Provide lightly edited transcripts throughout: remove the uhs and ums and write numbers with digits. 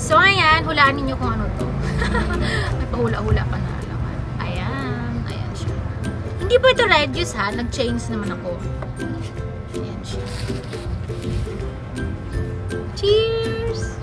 So, ayan. Hulaan ninyo kung ano to. May pahula-hula pa na alaman. Ayan. Ayan siya. Hindi po ito red juice ha. Nag-change naman ako. Ayan siya. Cheers!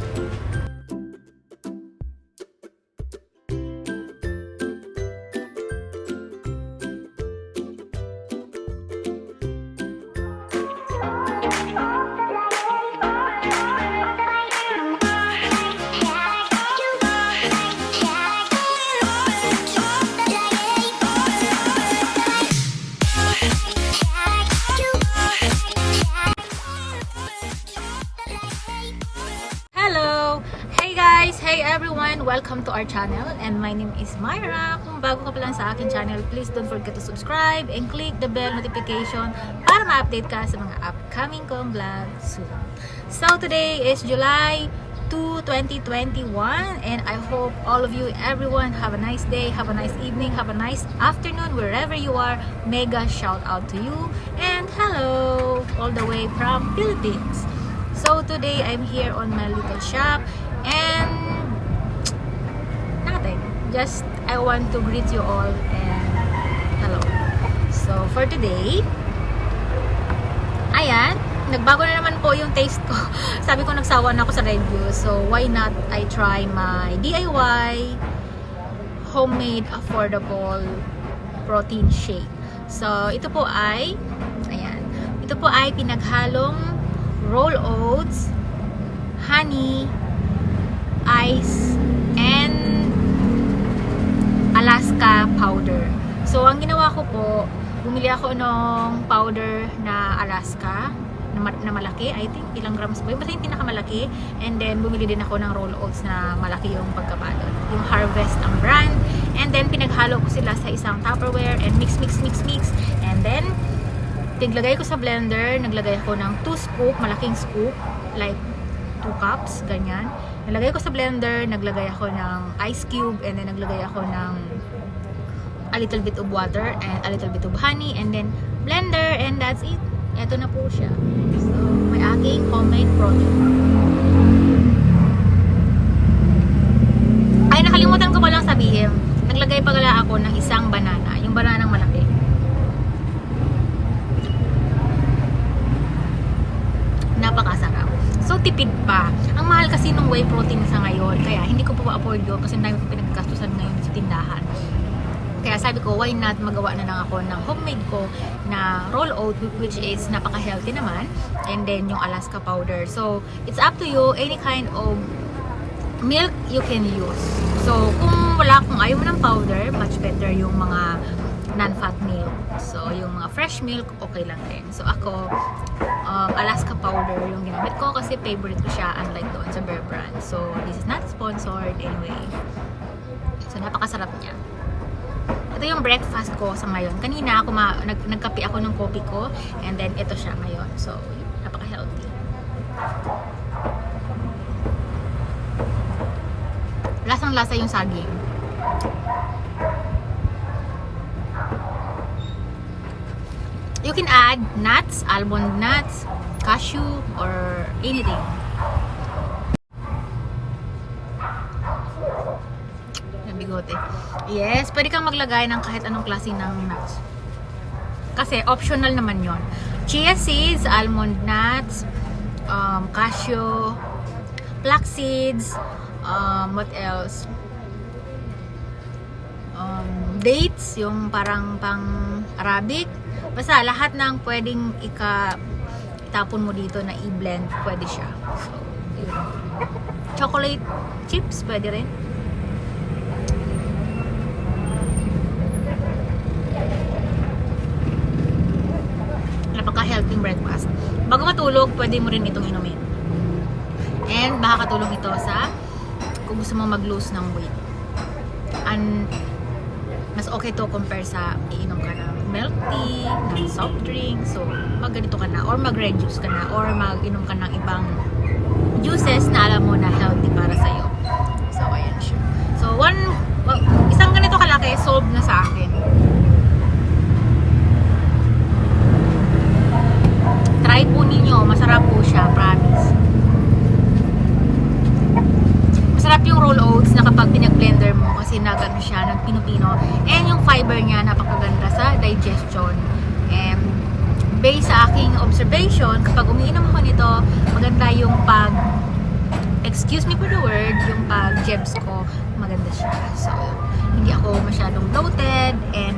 Hey everyone! Welcome to our channel and my name is Myra. Kung bago ka pa lang sa akin channel, please don't forget to subscribe and click the bell notification para ma-update ka sa mga upcoming kong vlog soon. So today is July 2, 2021 and I hope all of you, everyone, have a nice day, have a nice evening, have a nice afternoon wherever you are. Mega shout out to you and hello all the way from Philippines. So today I'm here on my little shop and nothing. Just I want to greet you all and hello. So for today, ayan, nagbago na naman po yung taste ko. Sabi ko nagsawa na ako sa red juice. So why not I try my DIY homemade affordable protein shake. So ito po ay ayan. Ito po ay pinaghalong roll oats, honey, ice, and Alaska powder. So, ang ginawa ko po, bumili ako ng powder na Alaska, na malaki. I think, ilang grams ba? Basta yung pinakamalaki. And then, bumili din ako ng roll oats na malaki yung pagkabalot. Yung Harvest ang brand. And then, pinaghalo ko sila sa isang Tupperware and mix. And then, naglagay ko sa blender. Naglagay ako ng 2 scoop, malaking scoop. Like, 2 cups, ganyan. Nalagay ko sa blender, naglagay ako ng ice cube, and then naglagay ako ng a little bit of water and a little bit of honey, and then blender, and that's it. Eto na po siya. So, may aking homemade product. Ay, nakalimutan ko palang sabihin. Naglagay pala ako ng isang banana. Yung bananang malaki. Napakasarap. So, tipid pa. Ang mahal kasi ng whey protein sa ngayon. Kaya, hindi ko pa afford yun kasi dami ko pinagkastusan ngayon sa tindahan. Kaya sabi ko, why not magawa na lang ako ng homemade ko na roll oat, which is napaka-healthy naman. And then, yung Alaska powder. So, it's up to you. Any kind of milk you can use. So, kung ayaw mo ng powder, much better yung mga non-fat milk. So, yung mga fresh milk, okay lang din. So, ako, Alaska powder yung ginamit ko kasi favorite ko siya unlike doon sa Bear Brand. So, this is not sponsored anyway. So, napakasarap niya. Ito yung breakfast ko sa ngayon. Kanina, nagkape ako ng coffee ko and then ito siya ngayon. So, napaka-healthy. Lasang-lasa yung saging. You can add nuts, almond nuts, cashew, or anything. Yung bigote. Yes, pwede kang maglagay ng kahit anong klase ng nuts. Kasi optional naman yon. Chia seeds, almond nuts, cashew, flax seeds, what else? Dates, yung parang pang Arabic. Basta lahat ng pwedeng itapon mo dito na i-blend, pwede siya. So, yun. Chocolate chips, pwede rin. Napaka-healthy breakfast. Bago matulog, pwede mo rin itong inumin. And makakatulong ito sa kung gusto mo mag-lose ng weight. And mas okay to compare sa iinom ka ng milk tea, ng soft drink. So, mag-ganito ka na, or mag-red juice ka na, or mag-inom ka ng ibang juices na alam mo na healthy para sa'yo. So, ayan siya. So, isang ganito kalaki, solve na sa akin. Try po ninyo, masarap po siya, promise. based sa aking observation, kapag umiinom ako nito, maganda yung excuse me for the word, yung jebs ko, maganda siya. So, hindi ako masyadong bloated and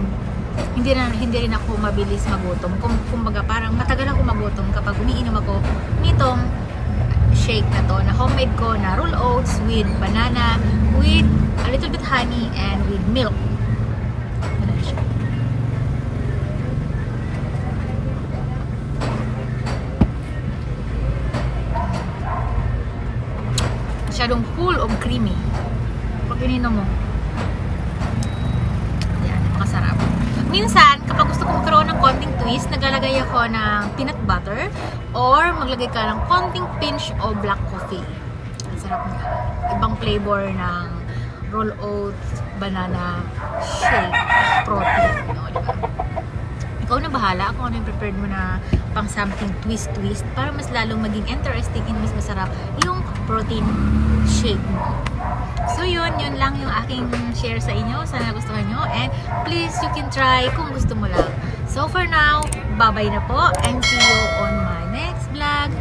hindi rin ako mabilis magutom. Kumbaga parang matagal ako magutom kapag umiinom ako nitong shake na to, na homemade ko, na roll oats with banana, with a little bit honey and with milk. Maganda siya. Masyadong full of creamy. Pag ininom mo, yan, napakasarap. Minsan, kapag gusto ko magkaroon ng konting twist, naglalagay ako ng peanut butter or maglagay ka ng konting pinch o black coffee. Ang sarap niya. Ibang flavor ng roll oats, banana shake, protein. No, diba? Ikaw na bahala kung ano yung prepared mo na pang something twist para mas lalong maging interesting and mas masarap yung protein shake mo. So yun lang yung aking share sa inyo. Sana gustuhan nyo and please you can try kung gusto mo lang. So for now, bye-bye na po and see you on my next vlog.